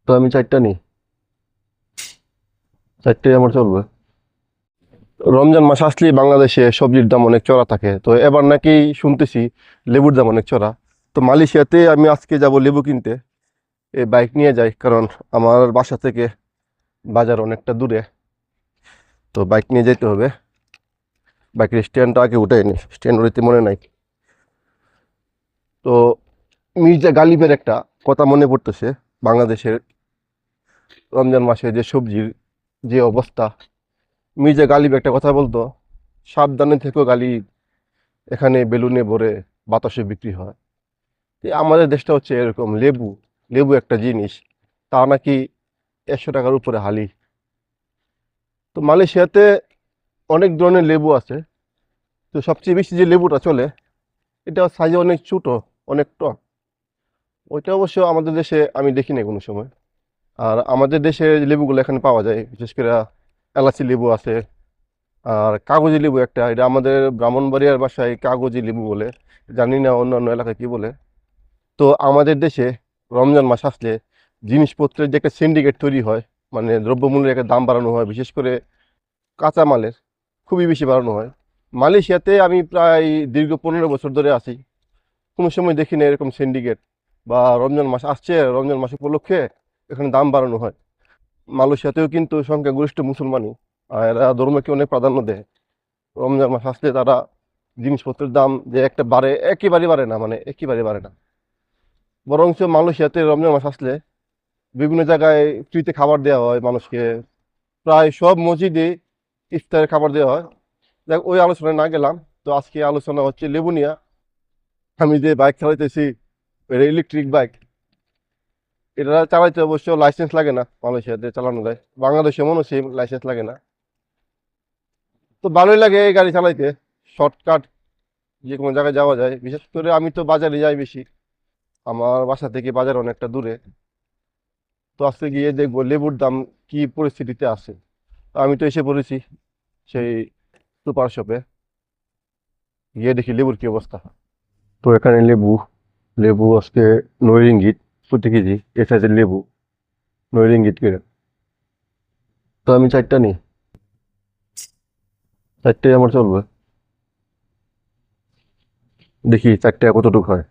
তো আমি চারটা নিই, চারটাই আমার চলবে। রমজান মাস আসলেই বাংলাদেশে সবজির দাম অনেক চড়া থাকে, তো এবার নাকি শুনতেছি লেবুর দাম অনেক চড়া। তো মালয়েশিয়াতে আমি আজকে যাব লেবু কিনতে। এই বাইক নিয়ে যাই, কারণ আমার বাসা থেকে বাজার অনেকটা দূরে, তো বাইক নিয়ে যেতে হবে। বাইকের স্ট্যান্ডটা আগে উঠাই নি, স্ট্যান্ড উঠাইতে মনে নাই। তো মির্জা গালিবের একটা কথা মনে পড়তেছে, বাংলাদেশের রমজান মাসে যে সবজির যে অবস্থা। মির্জা গালিব একটা কথা বলতো, সাবধানে থেকো গালিব, এখানে বেলুনে ভরে বাতাসে বিক্রি হয়। তো আমাদের দেশটা হচ্ছে এরকম, লেবু, লেবু একটা জিনিস, তা নাকি 100 টাকার উপরে হালি। তো মালয়েশিয়াতে অনেক ধরনের লেবু আছে, তো সবচেয়ে বেশি যে লেবুটা চলে এটা সাইজে অনেক ছোট, অনেক টক। ওইটা অবশ্য আমাদের দেশে আমি দেখি না কোনো সময়। আর আমাদের দেশে যে লেবুগুলো এখানে পাওয়া যায়, বিশেষ করে এলাচি লেবু আছে, আর কাগজি লেবু একটা, এটা আমাদের ব্রাহ্মণবাড়িয়ার ভাষায় কাগজি লেবু বলে, জানি না অন্যান্য এলাকায় কি বলে। তো আমাদের দেশে রমজান মাস আসলে জিনিসপত্রের যে একটা সিন্ডিকেট তৈরি হয়, মানে দ্রব্যমূল্যের একটা দাম বাড়ানো হয়, বিশেষ করে কাঁচামালের খুবই বেশি বাড়ানো হয়। মালয়েশিয়াতে আমি প্রায় দীর্ঘ 15 বছর ধরে আছি, কোনো সময় দেখি না এরকম সিন্ডিকেট বা রমজান মাস আসছে, রমজান মাস উপলক্ষে এখানে দাম বাড়ানো হয়। মালয়েশিয়াতেও কিন্তু সংখ্যাগরিষ্ঠ মুসলমানই, আর এরা ধর্মকে অনেক প্রাধান্য দেয়। রমজান মাস আসলে তারা জিনিসপত্রের দাম যে একটা বাড়ে, একেবারেই বাড়ে না, মানে একেবারে বাড়ে না। বরঞ্চ মালয়েশিয়াতে রমজান মাস আসলে বিভিন্ন জায়গায় ফ্রিতে খাবার দেওয়া হয় মানুষকে, প্রায় সব মসজিদে ইফতারের খাবার দেওয়া হয়। দেখ, ওই আলোচনায় না গেলাম। তো আজকে আলোচনা হচ্ছে লেবু নিয়া। আমি যে বাইক চালাইতেছি, এটা ইলেকট্রিক বাইক। এটা চালাইতে অবশ্য লাইসেন্স লাগে না, মালয়েশিয়াতে চালানো যায়, বাংলাদেশে মনে হচ্ছে লাইসেন্স লাগে না। তো ভালোই লাগে এই গাড়ি চালাইতে, শর্টকাট, যে কোনো জায়গায় যাওয়া যায়। বিশেষ করে আমি তো বাজারে যাই বেশি, আমার বাসা থেকে বাজার অনেকটা দূরে। তো আজকে গিয়ে দেখবো লেবুর দাম কি পরিস্থিতিতে আছে। তো আমি তো এসে পড়েছি সেই সুপার শপে, গিয়ে দেখি লেবুর কি অবস্থা। তো এখানে লেবু, লেবু আজকে 9 রিঙ্গিত প্রতি কেজি। এ সাইজের লেবু 9 রিঙ্গিত করে। তো আমি চারটা নিই, চারটাই আমার চলবে। দেখি চারটা কতটুকু হয়।